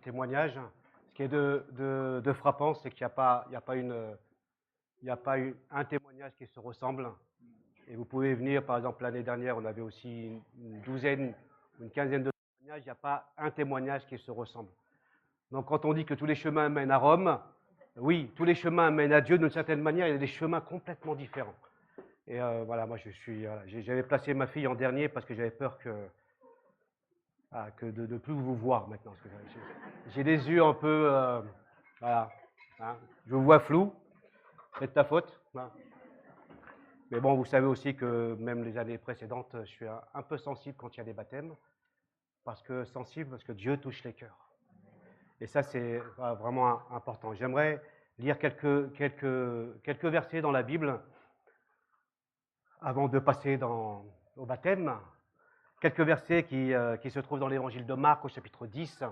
témoignage. Ce qui est de frappant, c'est qu'il n'y a pas un témoignage qui se ressemble. Et vous pouvez venir, par exemple, l'année dernière, on avait aussi une douzaine, une quinzaine de témoignages. Il n'y a pas un témoignage qui se ressemble. Donc, quand on dit que tous les chemins mènent à Rome, oui, tous les chemins mènent à Dieu d'une certaine manière. Il y a des chemins complètement différents. Et voilà, moi, j'avais placé ma fille en dernier parce que j'avais peur que de ne plus vous voir maintenant. J'ai des yeux un peu, voilà, hein, je vous vois flou, c'est de ta faute. Voilà. Mais bon, vous savez aussi que même les années précédentes, je suis un peu sensible quand il y a des baptêmes, parce que Dieu touche les cœurs. Et ça, c'est vraiment important. J'aimerais lire quelques versets dans la Bible avant de passer au baptême. Quelques versets qui se trouvent dans l'évangile de Marc au chapitre 10,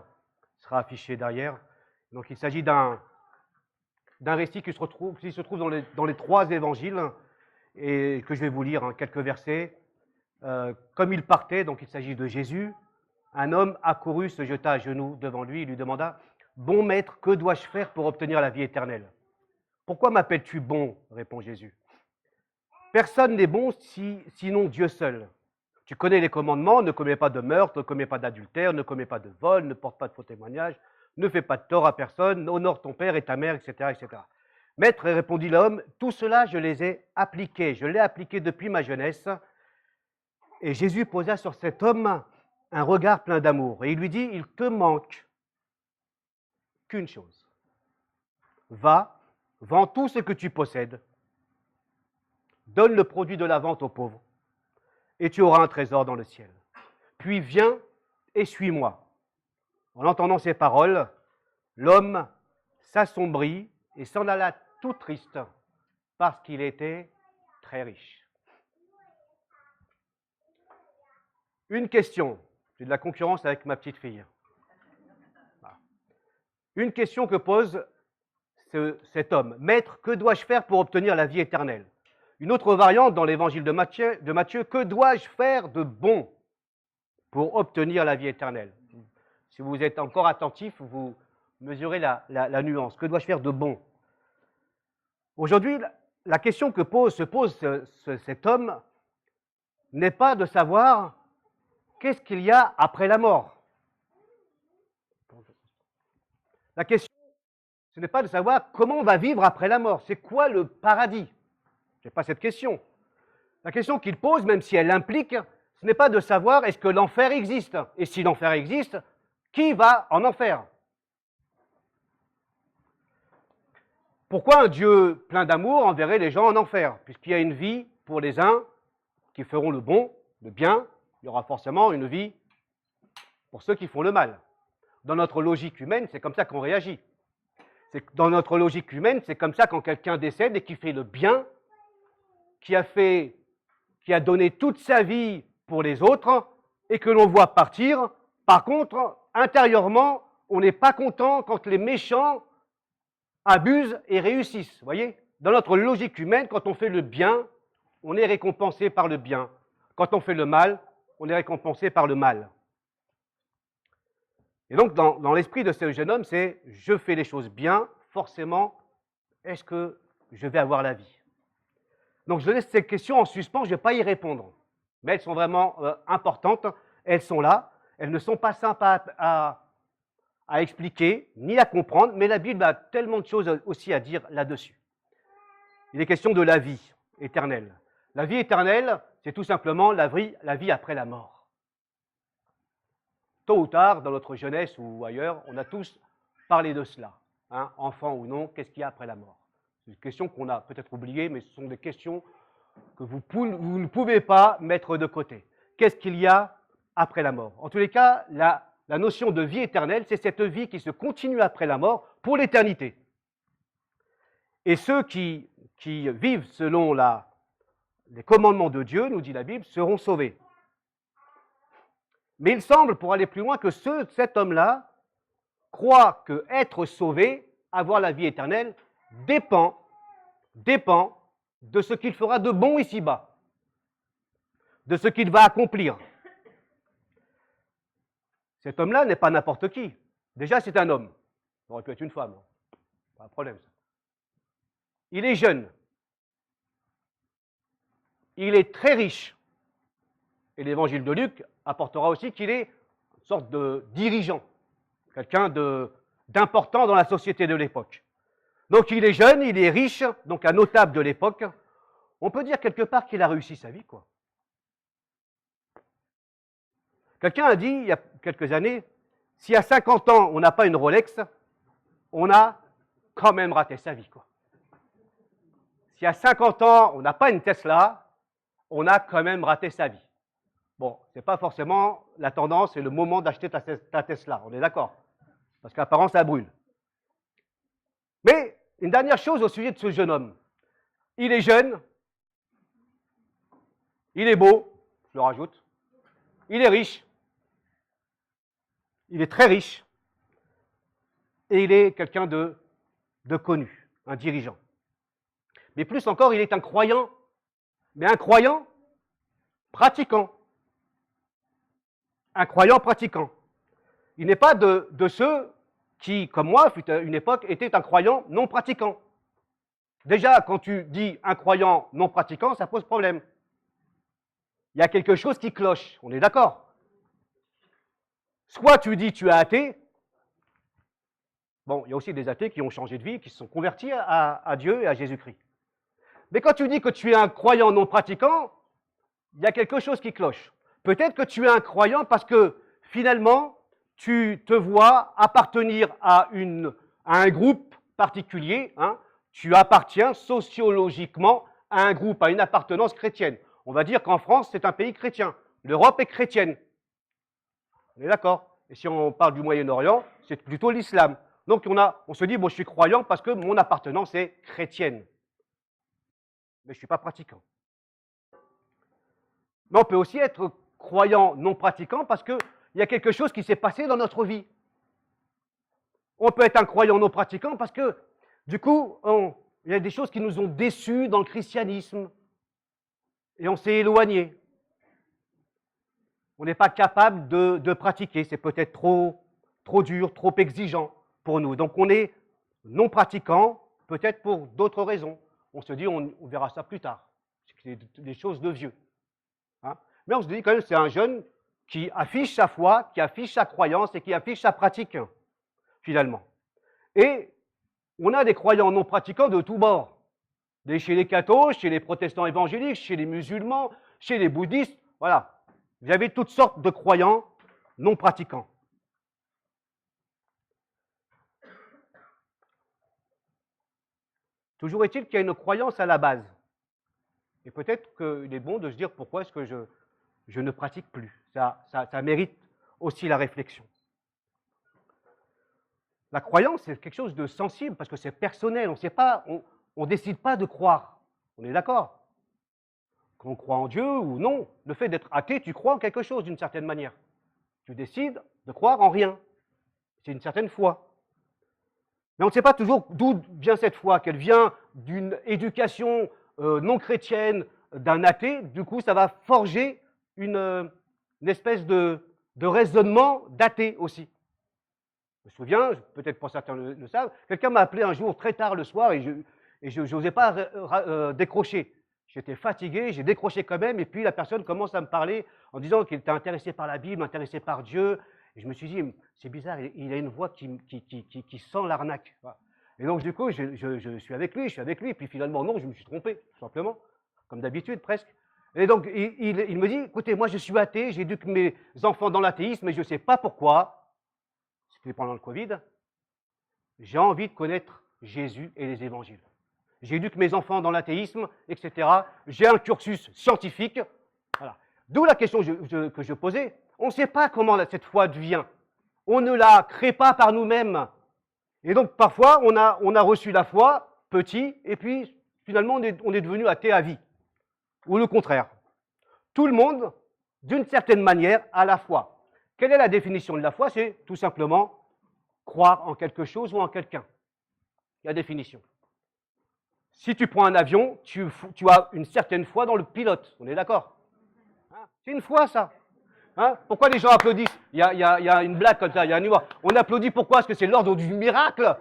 sera affiché derrière. Donc il s'agit d'un récit qui se trouve dans les trois évangiles et que je vais vous lire, hein, quelques versets. Comme il partait, donc il s'agit de Jésus, un homme accourut, se jeta à genoux devant lui et lui demanda « Bon maître, que dois-je faire pour obtenir la vie éternelle ?»« Pourquoi m'appelles-tu bon ?» répond Jésus. « Personne n'est bon sinon Dieu seul. Tu connais les commandements, ne commets pas de meurtre, ne commets pas d'adultère, ne commets pas de vol, ne porte pas de faux témoignages, ne fais pas de tort à personne, honore ton père et ta mère, etc. etc. » Maître, répondit l'homme, tout cela je les ai appliqués, je l'ai appliqué depuis ma jeunesse. Et Jésus posa sur cet homme un regard plein d'amour. Et il lui dit, il te manque qu'une chose. Va, vends tout ce que tu possèdes, donne le produit de la vente aux pauvres, et tu auras un trésor dans le ciel. Puis viens et suis-moi. En entendant ces paroles, l'homme s'assombrit et s'en alla tout triste, parce qu'il était très riche. Une question, j'ai de la concurrence avec ma petite fille. Une question que pose cet homme. Maître, que dois-je faire pour obtenir la vie éternelle? Une autre variante dans l'évangile de Matthieu, que dois-je faire de bon pour obtenir la vie éternelle? Si vous êtes encore attentif, vous mesurez la nuance. Que dois-je faire de bon? Aujourd'hui, la question que se pose cet homme n'est pas de savoir qu'est-ce qu'il y a après la mort. La question, ce n'est pas de savoir comment on va vivre après la mort. C'est quoi le paradis? Ce n'est pas cette question. La question qu'il pose, même si elle implique, ce n'est pas de savoir est-ce que l'enfer existe. Et si l'enfer existe, qui va en enfer? Pourquoi un Dieu plein d'amour enverrait les gens en enfer? Puisqu'il y a une vie pour les uns qui feront le bon, le bien, il y aura forcément une vie pour ceux qui font le mal. Dans notre logique humaine, c'est comme ça qu'on réagit. Dans notre logique humaine, c'est comme ça quand quelqu'un décède et qui fait le bien, qui a donné toute sa vie pour les autres et que l'on voit partir. Par contre, intérieurement, on n'est pas content quand les méchants abusent et réussissent. Vous voyez? Dans notre logique humaine, quand on fait le bien, on est récompensé par le bien. Quand on fait le mal, on est récompensé par le mal. Et donc, dans l'esprit de ce jeune homme, c'est « je fais les choses bien, forcément, est-ce que je vais avoir la vie ?» Donc, je laisse ces questions en suspens, je ne vais pas y répondre. Mais elles sont vraiment importantes, elles sont là, elles ne sont pas simples à expliquer, ni à comprendre, mais la Bible a tellement de choses aussi à dire là-dessus. Il est question de la vie éternelle. La vie éternelle, c'est tout simplement la vie après la mort. Tôt ou tard, dans notre jeunesse ou ailleurs, on a tous parlé de cela. Hein, enfant ou non, qu'est-ce qu'il y a après la mort? C'est une question qu'on a peut-être oubliée, mais ce sont des questions que vous ne pouvez pas mettre de côté. Qu'est-ce qu'il y a après la mort? En tous les cas, la notion de vie éternelle, c'est cette vie qui se continue après la mort pour l'éternité. Et ceux qui vivent selon les commandements de Dieu, nous dit la Bible, seront sauvés. Mais il semble, pour aller plus loin, que cet homme-là croit que être sauvé, avoir la vie éternelle, dépend de ce qu'il fera de bon ici-bas, de ce qu'il va accomplir. Cet homme-là n'est pas n'importe qui. Déjà, c'est un homme. Ça aurait pu être une femme. Pas de problème, ça. Il est jeune. Il est très riche. Et l'évangile de Luc apportera aussi qu'il est une sorte de dirigeant, quelqu'un d'important dans la société de l'époque. Donc il est jeune, il est riche, donc un notable de l'époque. On peut dire quelque part qu'il a réussi sa vie, quoi. Quelqu'un a dit, il y a quelques années, si à 50 ans, on n'a pas une Rolex, on a quand même raté sa vie, quoi. Si à 50 ans, on n'a pas une Tesla, on a quand même raté sa vie. Bon, ce n'est pas forcément la tendance et le moment d'acheter ta Tesla, on est d'accord. Parce qu'apparemment, ça brûle. Mais une dernière chose au sujet de ce jeune homme. Il est jeune, il est beau, je le rajoute, il est riche, il est très riche, et il est quelqu'un de connu, un dirigeant. Mais plus encore, il est un croyant, mais un croyant pratiquant. Un croyant pratiquant. Il n'est pas de ceux qui, comme moi, fut à une époque, étaient un croyant non pratiquant. Déjà, quand tu dis un croyant non pratiquant, ça pose problème. Il y a quelque chose qui cloche, on est d'accord. Soit tu dis tu es athée, bon, il y a aussi des athées qui ont changé de vie, qui se sont convertis à Dieu et à Jésus-Christ. Mais quand tu dis que tu es un croyant non pratiquant, il y a quelque chose qui cloche. Peut-être que tu es un croyant parce que finalement, tu te vois appartenir à un groupe particulier, hein. Tu appartiens sociologiquement à un groupe, à une appartenance chrétienne. On va dire qu'en France, c'est un pays chrétien. L'Europe est chrétienne. On est d'accord. Et si on parle du Moyen-Orient, c'est plutôt l'islam. Donc on se dit, bon, je suis croyant parce que mon appartenance est chrétienne. Mais je ne suis pas pratiquant. Mais on peut aussi être croyant non pratiquant parce qu'il y a quelque chose qui s'est passé dans notre vie. On peut être un croyant non pratiquant parce que, du coup, il y a des choses qui nous ont déçus dans le christianisme et on s'est éloigné. On n'est pas capable de pratiquer, c'est peut-être trop dur, trop exigeant pour nous. Donc on est non pratiquant, peut-être pour d'autres raisons. On se dit, on verra ça plus tard. C'est des choses de vieux. Hein. Mais on se dit quand même, c'est un jeune qui affiche sa foi, qui affiche sa croyance et qui affiche sa pratique, finalement. Et on a des croyants non pratiquants de tous bords. Chez les cathos, chez les protestants évangéliques, chez les musulmans, chez les bouddhistes, voilà. Vous avez toutes sortes de croyants non pratiquants. Toujours est-il qu'il y a une croyance à la base. Et peut-être qu'il est bon de se dire pourquoi est-ce que je ne pratique plus. Ça mérite aussi la réflexion. La croyance, c'est quelque chose de sensible parce que c'est personnel. On ne décide pas de croire. On est d'accord? Qu'on croit en Dieu ou non, le fait d'être athée, tu crois en quelque chose d'une certaine manière. Tu décides de croire en rien. C'est une certaine foi. Mais on ne sait pas toujours d'où vient cette foi, qu'elle vient d'une éducation non chrétienne d'un athée. Du coup, ça va forger une espèce de raisonnement d'athée aussi. Je me souviens, peut-être pour certains le savent, quelqu'un m'a appelé un jour très tard le soir et je n'osais pas décrocher. J'étais fatigué, j'ai décroché quand même, et puis la personne commence à me parler en disant qu'il était intéressé par la Bible, intéressé par Dieu, et je me suis dit, c'est bizarre, il a une voix qui sent l'arnaque. Et donc du coup, je suis avec lui, et puis finalement, non, je me suis trompé, tout simplement, comme d'habitude presque. Et donc, il me dit, écoutez, moi je suis athée, j'éduque mes enfants dans l'athéisme, mais je ne sais pas pourquoi, c'était pendant le Covid, j'ai envie de connaître Jésus et les évangiles. J'éduque mes enfants dans l'athéisme, etc. J'ai un cursus scientifique. Voilà. D'où la question que je posais. On ne sait pas comment cette foi vient. On ne la crée pas par nous-mêmes. Et donc, parfois, on a reçu la foi petit, et puis, finalement, on est devenu athée à vie. Ou le contraire. Tout le monde, d'une certaine manière, a la foi. Quelle est la définition de la foi? C'est tout simplement croire en quelque chose ou en quelqu'un. La définition. Si tu prends un avion, tu as une certaine foi dans le pilote. On est d'accord? C'est une foi, ça. Hein? Pourquoi les gens applaudissent? Il y a une blague comme ça, il y a un humour. On applaudit pourquoi? Parce que c'est l'ordre du miracle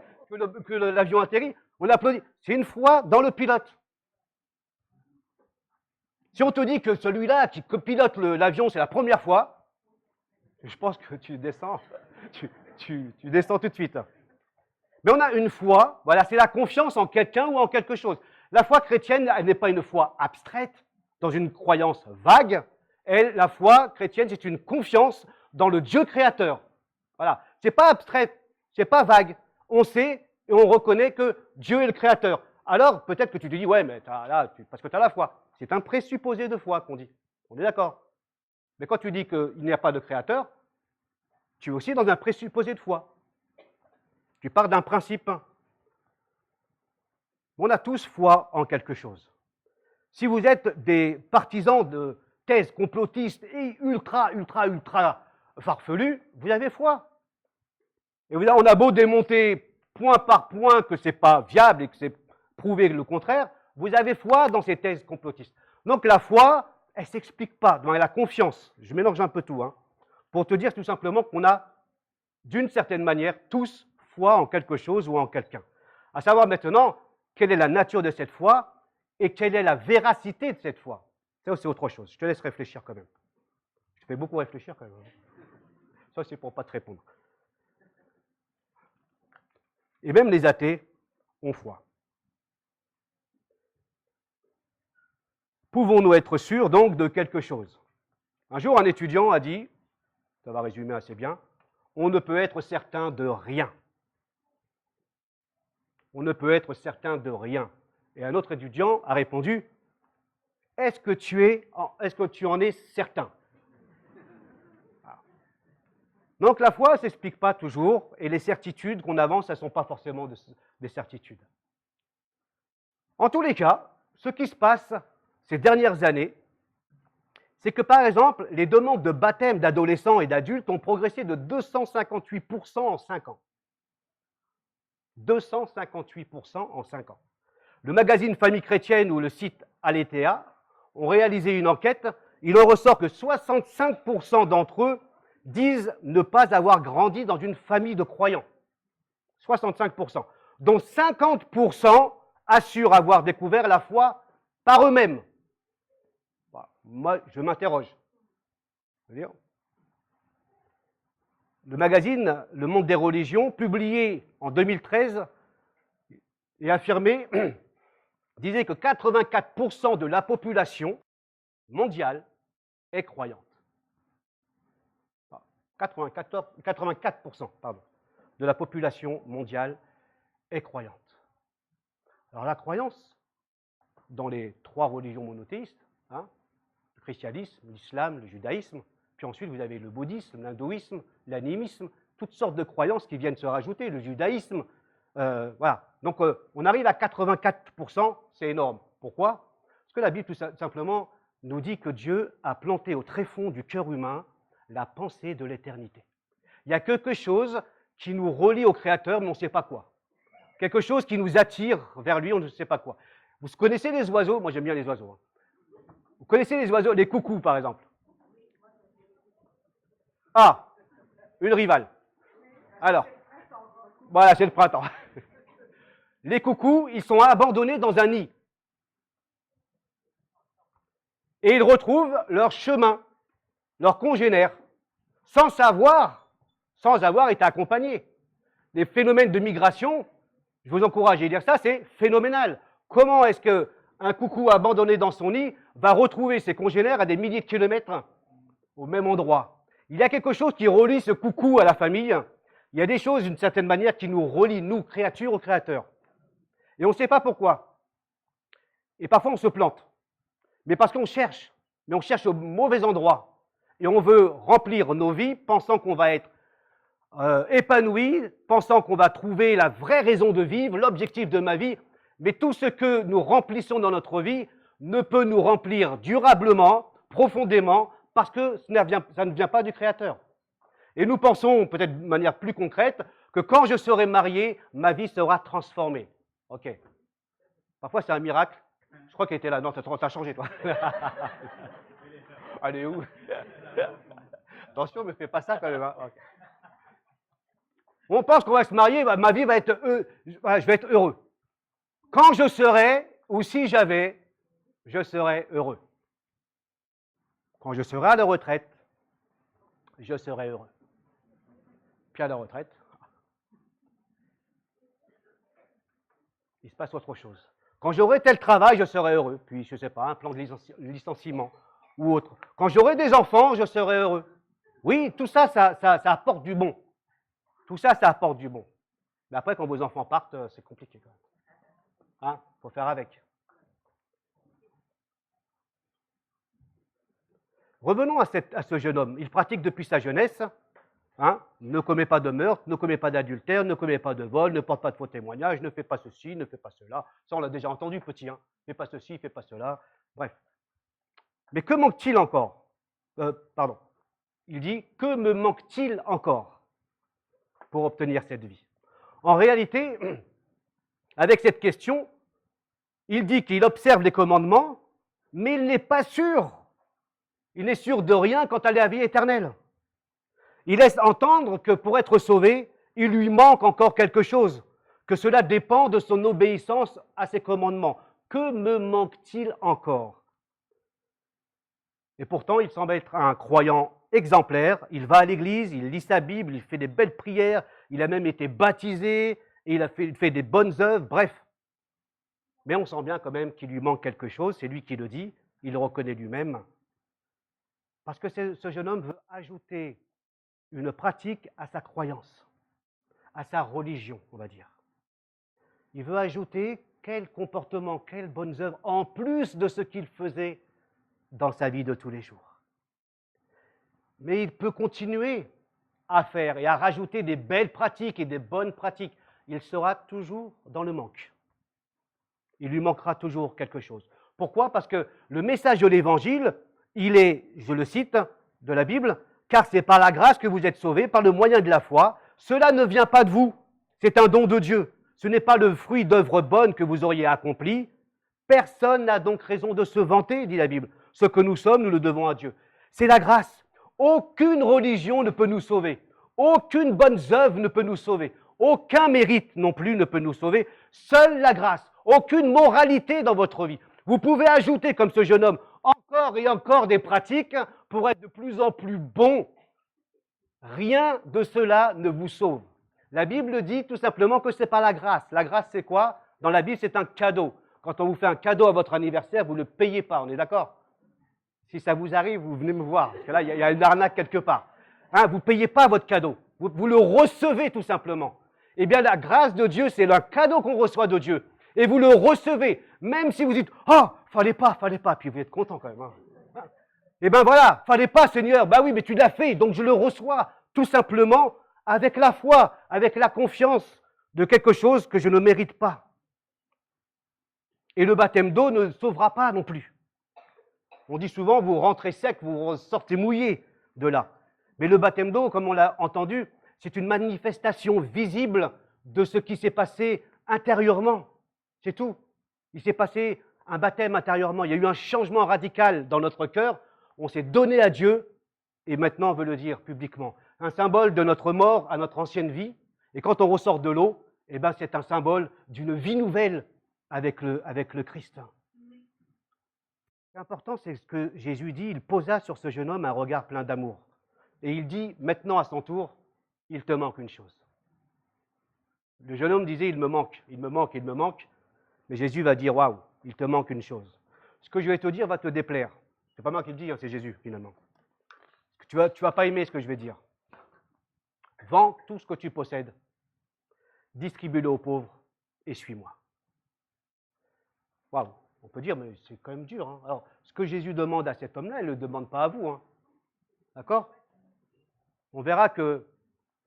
que l'avion atterrit. On applaudit. C'est une foi dans le pilote. Si on te dit que celui-là qui pilote l'avion, c'est la première fois, je pense que tu descends. Tu descends tout de suite. Mais on a une foi, voilà, c'est la confiance en quelqu'un ou en quelque chose. La foi chrétienne, elle n'est pas une foi abstraite, dans une croyance vague. La foi chrétienne, c'est une confiance dans le Dieu créateur. Voilà, c'est pas abstrait, c'est pas vague. On sait et on reconnaît que Dieu est le créateur. Alors, peut-être que tu te dis, ouais, mais parce que tu as la foi. C'est un présupposé de foi qu'on dit. On est d'accord. Mais quand tu dis qu'il n'y a pas de créateur, tu es aussi dans un présupposé de foi. Tu pars d'un principe. On a tous foi en quelque chose. Si vous êtes des partisans de thèses complotistes et ultra farfelues, vous avez foi. Et on a beau démonter point par point que ce n'est pas viable et que c'est prouvé le contraire, vous avez foi dans ces thèses complotistes. Donc la foi, elle ne s'explique pas, dans la confiance. Je mélange un peu tout, hein, pour te dire tout simplement qu'on a, d'une certaine manière, tous foi en quelque chose ou en quelqu'un. À savoir maintenant, quelle est la nature de cette foi et quelle est la véracité de cette foi. Ça, c'est autre chose. Je te laisse réfléchir quand même. Je te fais beaucoup réfléchir quand même. Ça, c'est pour ne pas te répondre. Et même les athées ont foi. Pouvons-nous être sûrs donc de quelque chose? Un jour, un étudiant a dit, ça va résumer assez bien, on ne peut être certain de rien. On ne peut être certain de rien. Et un autre étudiant a répondu, est-ce que tu en es certain? Donc la foi ne s'explique pas toujours, et les certitudes qu'on avance, elles ne sont pas forcément des certitudes. En tous les cas, ce qui se passe ces dernières années, c'est que par exemple, les demandes de baptême d'adolescents et d'adultes ont progressé de 258% en 5 ans. 258% en 5 ans. Le magazine Famille chrétienne ou le site Aletheia ont réalisé une enquête. Il en ressort que 65% d'entre eux disent ne pas avoir grandi dans une famille de croyants. 65%. Dont 50% assurent avoir découvert la foi par eux-mêmes. Moi, je m'interroge. Le magazine Le Monde des religions, publié en 2013, et affirmé, disait que 84% de la population mondiale est croyante. 84% de la population mondiale est croyante. Alors la croyance, dans les 3 religions monothéistes, hein, le christianisme, l'islam, le judaïsme, puis ensuite vous avez le bouddhisme, l'hindouisme, l'animisme, toutes sortes de croyances qui viennent se rajouter, le judaïsme, voilà. Donc on arrive à 84%, c'est énorme. Pourquoi? Parce que la Bible tout simplement nous dit que Dieu a planté au tréfonds du cœur humain la pensée de l'éternité. Il y a quelque chose qui nous relie au Créateur, mais on ne sait pas quoi. Quelque chose qui nous attire vers lui, on ne sait pas quoi. Vous connaissez les oiseaux? Moi j'aime bien les oiseaux. Hein. Vous connaissez les oiseaux, les coucous par exemple? Ah, une rivale. Alors, voilà, c'est le printemps. Les coucous, ils sont abandonnés dans un nid. Et ils retrouvent leur chemin, leur congénère, sans avoir été accompagnés. Les phénomènes de migration, je vous encourage à dire ça, c'est phénoménal. Comment est-ce qu'un coucou abandonné dans son nid va retrouver ses congénères à des milliers de kilomètres au même endroit? Il y a quelque chose qui relie ce coucou à la famille. Il y a des choses, d'une certaine manière, qui nous relient, nous, créatures, au Créateur. Et on ne sait pas pourquoi. Et parfois, on se plante. Mais parce qu'on cherche. Mais on cherche au mauvais endroit. Et on veut remplir nos vies pensant qu'on va être épanoui, pensant qu'on va trouver la vraie raison de vivre, l'objectif de ma vie. Mais tout ce que nous remplissons dans notre vie ne peut nous remplir durablement, profondément, parce que ça ne vient pas du Créateur. Et nous pensons, peut-être de manière plus concrète, que quand je serai marié, ma vie sera transformée. Ok. Parfois, c'est un miracle. Je crois qu'elle était là. Non, t'as changé, toi. Elle est où? Attention, ne me fais pas ça quand même. Hein. Okay. On pense qu'on va se marier, ma vie va être je vais être heureux. Quand je serai, ou si j'avais, je serai heureux. Quand je serai à la retraite, je serai heureux. Puis à la retraite, il se passe autre chose. Quand j'aurai tel travail, je serai heureux. Puis, je ne sais pas, un plan de licenciement ou autre. Quand j'aurai des enfants, je serai heureux. Oui, tout ça, ça apporte du bon. Tout ça, ça apporte du bon. Mais après, quand vos enfants partent, c'est compliqué. Hein, faut faire avec. Revenons à ce jeune homme. Il pratique depuis sa jeunesse. Hein, ne commet pas de meurtre, ne commet pas d'adultère, ne commet pas de vol, ne porte pas de faux témoignages, ne fait pas ceci, ne fait pas cela. Ça, on l'a déjà entendu, petit. Hein. Fais pas ceci, fais pas cela. Bref. Mais que manque-t-il encore? Pardon. Il dit, que me manque-t-il encore pour obtenir cette vie? En réalité, avec cette question, il dit qu'il observe les commandements, mais il n'est pas sûr. Il n'est sûr de rien quant à la vie éternelle. Il laisse entendre que pour être sauvé, il lui manque encore quelque chose, que cela dépend de son obéissance à ses commandements. Que me manque-t-il encore? Et pourtant, il semble être un croyant exemplaire. Il va à l'église, il lit sa Bible, il fait des belles prières, il a même été baptisé, et il fait des bonnes œuvres, bref. Mais on sent bien quand même qu'il lui manque quelque chose, c'est lui qui le dit, il le reconnaît lui-même. Parce que ce jeune homme veut ajouter une pratique à sa croyance, à sa religion, on va dire. Il veut ajouter quel comportement, quelles bonnes œuvres, en plus de ce qu'il faisait dans sa vie de tous les jours. Mais il peut continuer à faire et à rajouter des belles pratiques et des bonnes pratiques. Il sera toujours dans le manque. Il lui manquera toujours quelque chose. Pourquoi? Parce que le message de l'Évangile, il est, je le cite, de la Bible, « Car c'est par la grâce que vous êtes sauvés, par le moyen de la foi. Cela ne vient pas de vous, c'est un don de Dieu. Ce n'est pas le fruit d'œuvres bonnes que vous auriez accomplies. Personne n'a donc raison de se vanter, dit la Bible. Ce que nous sommes, nous le devons à Dieu. C'est la grâce. Aucune religion ne peut nous sauver. Aucune bonne œuvre ne peut nous sauver. Aucun mérite non plus ne peut nous sauver. Seule la grâce. Aucune moralité dans votre vie. Vous pouvez ajouter, comme ce jeune homme, encore et encore des pratiques pour être de plus en plus bon. Rien de cela ne vous sauve. La Bible dit tout simplement que ce n'est pas la grâce. La grâce, c'est quoi? Dans la Bible, c'est un cadeau. Quand on vous fait un cadeau à votre anniversaire, vous ne le payez pas, on est d'accord? Si ça vous arrive, vous venez me voir, parce que là, il y a une arnaque quelque part. Hein, vous ne payez pas votre cadeau, vous le recevez tout simplement. Eh bien, la grâce de Dieu, c'est un cadeau qu'on reçoit de Dieu. Et vous le recevez, même si vous dites « Ah, fallait pas », puis vous êtes content quand même. Hein. Eh bien voilà, fallait pas, Seigneur, bah oui, mais tu l'as fait, donc je le reçois, tout simplement, avec la foi, avec la confiance de quelque chose que je ne mérite pas. Et le baptême d'eau ne sauvera pas non plus. On dit souvent, vous rentrez sec, vous sortez mouillé de là. Mais le baptême d'eau, comme on l'a entendu, c'est une manifestation visible de ce qui s'est passé intérieurement. C'est tout. Il s'est passé un baptême intérieurement. Il y a eu un changement radical dans notre cœur. On s'est donné à Dieu et maintenant on veut le dire publiquement. Un symbole de notre mort à notre ancienne vie. Et quand on ressort de l'eau, eh ben, c'est un symbole d'une vie nouvelle avec le Christ. L'important, c'est ce que Jésus dit, il posa sur ce jeune homme un regard plein d'amour. Et il dit, maintenant à son tour, il te manque une chose. Le jeune homme disait, il me manque. Mais Jésus va dire, waouh, il te manque une chose. Ce que je vais te dire va te déplaire. C'est pas moi qui le dis, hein, c'est Jésus, finalement. Tu vas pas aimer ce que je vais dire. Vends tout ce que tu possèdes, distribue-le aux pauvres et suis-moi. Waouh, on peut dire, mais c'est quand même dur. Hein. Alors, ce que Jésus demande à cet homme-là, il ne le demande pas à vous. Hein. D'accord? On verra que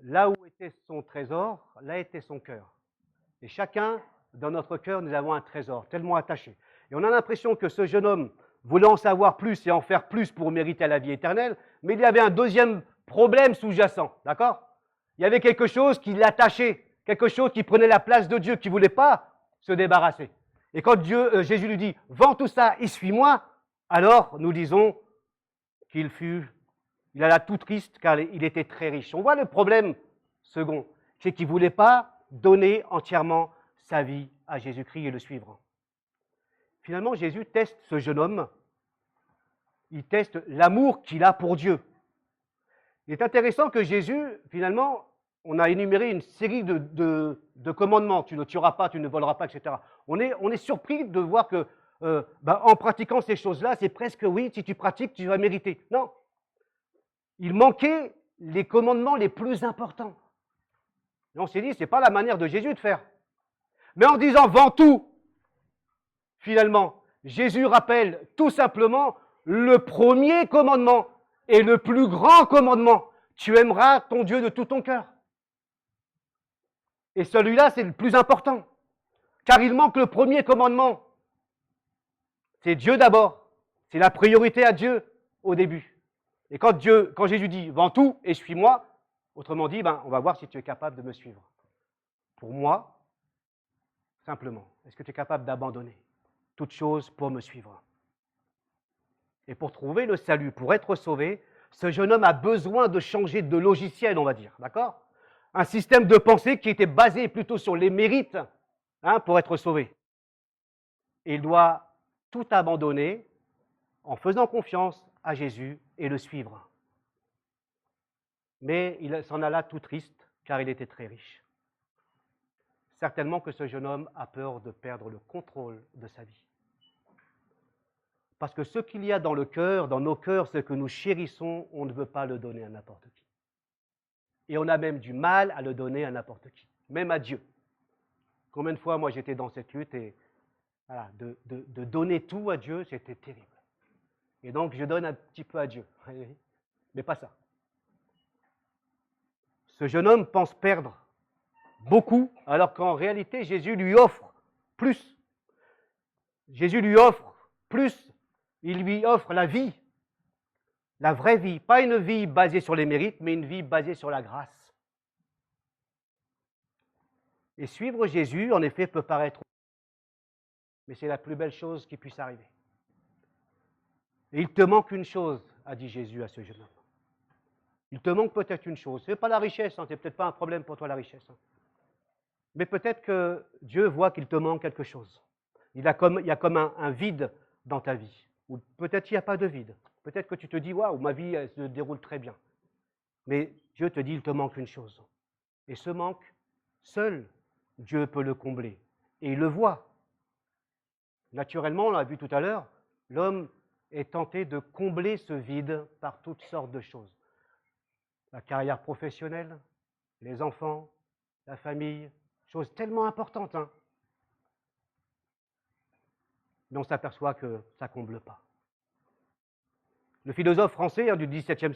là où était son trésor, là était son cœur. Et chacun, dans notre cœur, nous avons un trésor tellement attaché. Et on a l'impression que ce jeune homme voulait en savoir plus et en faire plus pour mériter la vie éternelle, mais il y avait un deuxième problème sous-jacent. D'accord? Il y avait quelque chose qui l'attachait, quelque chose qui prenait la place de Dieu, qui ne voulait pas se débarrasser. Et quand Jésus lui dit « Vends tout ça et suis-moi », alors nous disons qu'il fut Il alla tout triste car il était très riche. On voit le problème second, c'est qu'il ne voulait pas donner entièrement sa vie à Jésus-Christ et le suivre. Finalement, Jésus teste ce jeune homme, il teste l'amour qu'il a pour Dieu. Il est intéressant que Jésus, finalement, on a énuméré une série de commandements. Tu ne tueras pas, tu ne voleras pas, etc. On est surpris de voir que, en pratiquant ces choses-là, c'est presque, oui, si tu pratiques, tu vas mériter. Non. Il manquait les commandements les plus importants. Et on s'est dit, ce n'est pas la manière de Jésus de faire. Mais en disant, vends tout, finalement, Jésus rappelle tout simplement le premier commandement et le plus grand commandement. Tu aimeras ton Dieu de tout ton cœur. Et celui-là, c'est le plus important. Car il manque le premier commandement. C'est Dieu d'abord. C'est la priorité à Dieu au début. Et quand Jésus dit, vends tout et suis-moi, autrement dit, on va voir si tu es capable de me suivre. Pour moi, simplement, est-ce que tu es capable d'abandonner toute chose pour me suivre? Et pour trouver le salut, pour être sauvé, ce jeune homme a besoin de changer de logiciel, on va dire, d'accord? Un système de pensée qui était basé plutôt sur les mérites pour être sauvé. Et il doit tout abandonner en faisant confiance à Jésus et le suivre. Mais il s'en alla tout triste, car il était très riche. Certainement que ce jeune homme a peur de perdre le contrôle de sa vie. Parce que ce qu'il y a dans le cœur, dans nos cœurs, ce que nous chérissons, on ne veut pas le donner à n'importe qui. Et on a même du mal à le donner à n'importe qui, même à Dieu. Combien de fois, moi, j'étais dans cette lutte et voilà, de donner tout à Dieu, c'était terrible. Et donc, je donne un petit peu à Dieu, mais pas ça. Ce jeune homme pense perdre beaucoup, alors qu'en réalité, Jésus lui offre plus. Jésus lui offre plus. Il lui offre la vie, la vraie vie, pas une vie basée sur les mérites, mais une vie basée sur la grâce. Et suivre Jésus, en effet, peut paraître, mais c'est la plus belle chose qui puisse arriver. Et il te manque une chose, a dit Jésus à ce jeune homme. Il te manque peut-être une chose. Ce n'est pas la richesse, c'est peut-être pas un problème pour toi la richesse. Mais peut-être que Dieu voit qu'il te manque quelque chose. Il y a comme un vide dans ta vie. Ou peut-être qu'il n'y a pas de vide. Peut-être que tu te dis, waouh, ma vie elle se déroule très bien. Mais Dieu te dit, il te manque une chose. Et ce manque, seul Dieu peut le combler. Et il le voit. Naturellement, on l'a vu tout à l'heure, l'homme est tenté de combler ce vide par toutes sortes de choses. La carrière professionnelle, les enfants, la famille, choses tellement importantes. Mais on s'aperçoit que ça ne comble pas. Le philosophe français du XVIIe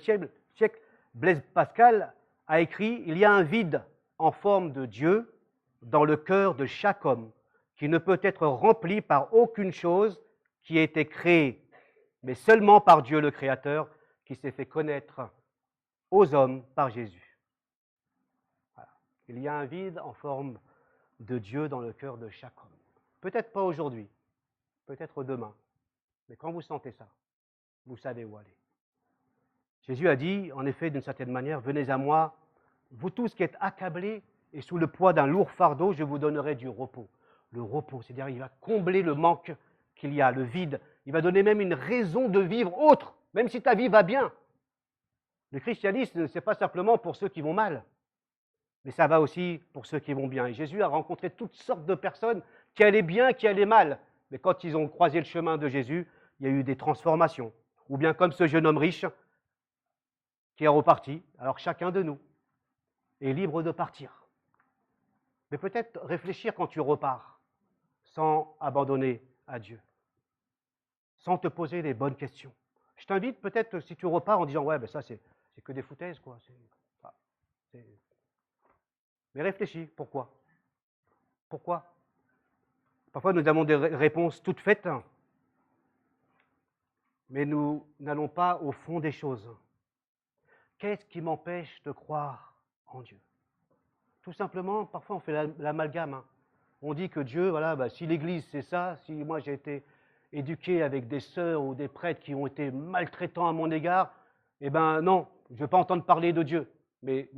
siècle, Blaise Pascal, a écrit « Il y a un vide en forme de Dieu dans le cœur de chaque homme qui ne peut être rempli par aucune chose qui ait été créée, mais seulement par Dieu le Créateur qui s'est fait connaître aux hommes par Jésus. » Voilà. Il y a un vide en forme de Dieu dans le cœur de chaque homme. Peut-être pas aujourd'hui, peut-être demain, mais quand vous sentez ça, vous savez où aller. Jésus a dit, en effet, d'une certaine manière, « Venez à moi, vous tous qui êtes accablés et sous le poids d'un lourd fardeau, je vous donnerai du repos. » Le repos, c'est-à-dire il va combler le manque qu'il y a, le vide. Il va donner même une raison de vivre autre, même si ta vie va bien. Le christianisme, ce n'est pas simplement pour ceux qui vont mal, mais ça va aussi pour ceux qui vont bien. Et Jésus a rencontré toutes sortes de personnes qui allaient bien, qui allaient mal. Mais quand ils ont croisé le chemin de Jésus, il y a eu des transformations. Ou bien comme ce jeune homme riche qui est reparti, alors chacun de nous est libre de partir. Mais peut-être réfléchir quand tu repars, sans abandonner à Dieu, sans te poser les bonnes questions. Je t'invite peut-être, si tu repars en disant « Ouais, ben ça c'est que des foutaises, quoi. » Mais réfléchis, pourquoi? Pourquoi? Parfois nous avons des réponses toutes faites, mais nous n'allons pas au fond des choses. Qu'est-ce qui m'empêche de croire en Dieu? Tout simplement, parfois on fait l'amalgame. On dit que Dieu, voilà, si l'Église c'est ça, si moi j'ai été éduqué avec des sœurs ou des prêtres qui ont été maltraitants à mon égard, Eh bien non, je ne veux pas entendre parler de Dieu. Mais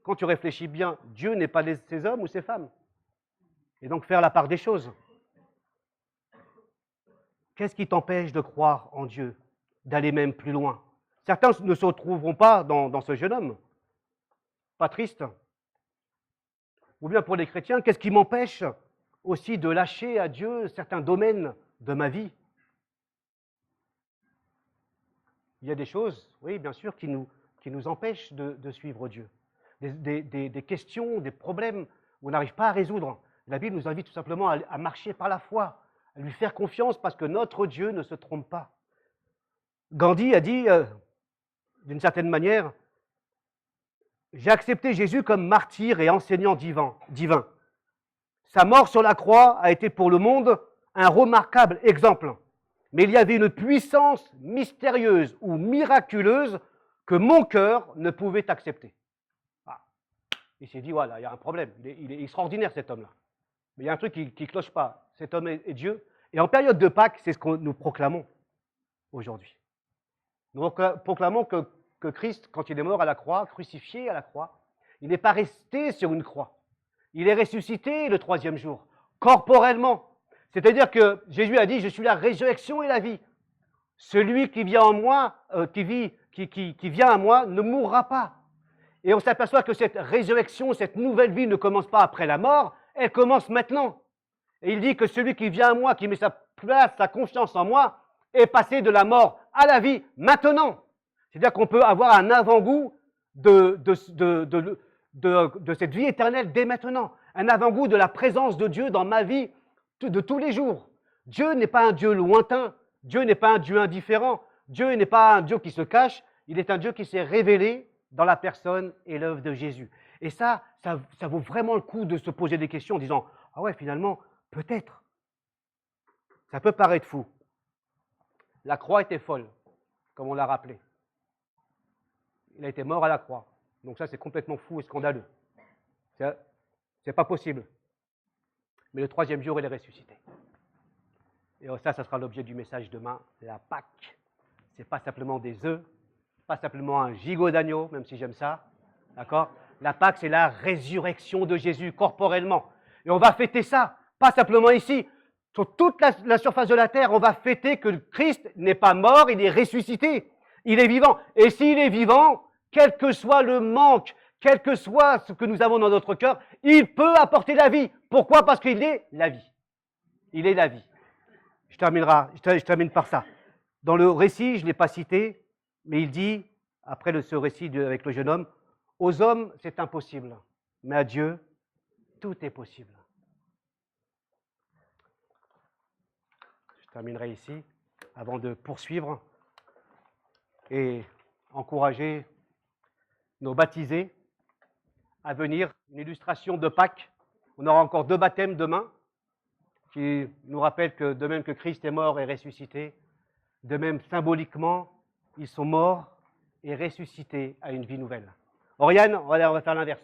quand tu réfléchis bien, Dieu n'est pas ces hommes ou ces femmes. Et donc faire la part des choses. Qu'est-ce qui t'empêche de croire en Dieu, d'aller même plus loin? Certains ne se retrouveront pas dans ce jeune homme. Pas triste. Ou bien pour les chrétiens, qu'est-ce qui m'empêche aussi de lâcher à Dieu certains domaines de ma vie? Il y a des choses, oui, bien sûr, qui nous empêchent de suivre Dieu. Des questions, des problèmes où on n'arrive pas à résoudre. La Bible nous invite tout simplement à marcher par la foi, à lui faire confiance parce que notre Dieu ne se trompe pas. Gandhi a dit, d'une certaine manière, « J'ai accepté Jésus comme martyr et enseignant divin. Sa mort sur la croix a été pour le monde un remarquable exemple. Mais il y avait une puissance mystérieuse ou miraculeuse que mon cœur ne pouvait accepter. » Il s'est dit, voilà, il y a un problème. Il est extraordinaire cet homme-là. Mais il y a un truc qui ne cloche pas. Cet homme est Dieu. Et en période de Pâques, c'est ce que nous proclamons aujourd'hui. Nous proclamons que Christ, quand il est mort à la croix, crucifié à la croix, il n'est pas resté sur une croix. Il est ressuscité le 3e jour, corporellement. C'est-à-dire que Jésus a dit, je suis la résurrection et la vie. Celui qui vient en moi, qui vient à moi, ne mourra pas. Et on s'aperçoit que cette résurrection, cette nouvelle vie ne commence pas après la mort, elle commence maintenant. Et il dit que celui qui vient à moi, qui met sa place, sa confiance en moi, est passé de la mort à la vie maintenant. C'est-à-dire qu'on peut avoir un avant-goût de cette vie éternelle dès maintenant. Un avant-goût de la présence de Dieu dans ma vie de tous les jours. Dieu n'est pas un Dieu lointain. Dieu n'est pas un Dieu indifférent. Dieu n'est pas un Dieu qui se cache. Il est un Dieu qui s'est révélé dans la personne et l'œuvre de Jésus. Et ça vaut vraiment le coup de se poser des questions en disant « Ah ouais, finalement, peut-être. » Ça peut paraître fou. La croix était folle, comme on l'a rappelé. Il a été mort à la croix. Donc ça, c'est complètement fou et scandaleux. C'est pas possible. Mais le 3e jour, il est ressuscité. Et ça sera l'objet du message demain, la Pâque. Ce n'est pas simplement des œufs, pas simplement un gigot d'agneau, même si j'aime ça. D'accord? La Pâque, c'est la résurrection de Jésus corporellement. Et on va fêter ça, pas simplement ici. Sur toute la surface de la terre, on va fêter que Christ n'est pas mort, il est ressuscité. Il est vivant. Et s'il est vivant, quel que soit le manque, quel que soit ce que nous avons dans notre cœur, il peut apporter la vie. Pourquoi? Parce qu'il est la vie. Il est la vie. Je termine par ça. Dans le récit, je ne l'ai pas cité, mais il dit, après ce récit avec le jeune homme, « Aux hommes, c'est impossible, mais à Dieu, tout est possible. » Je terminerai ici, avant de poursuivre et encourager nos baptisés à venir. Une illustration de Pâques. On aura encore 2 baptêmes demain, qui nous rappellent que de même que Christ est mort et ressuscité, de même symboliquement, ils sont morts et ressuscités à une vie nouvelle. Oriane, on va faire l'inverse.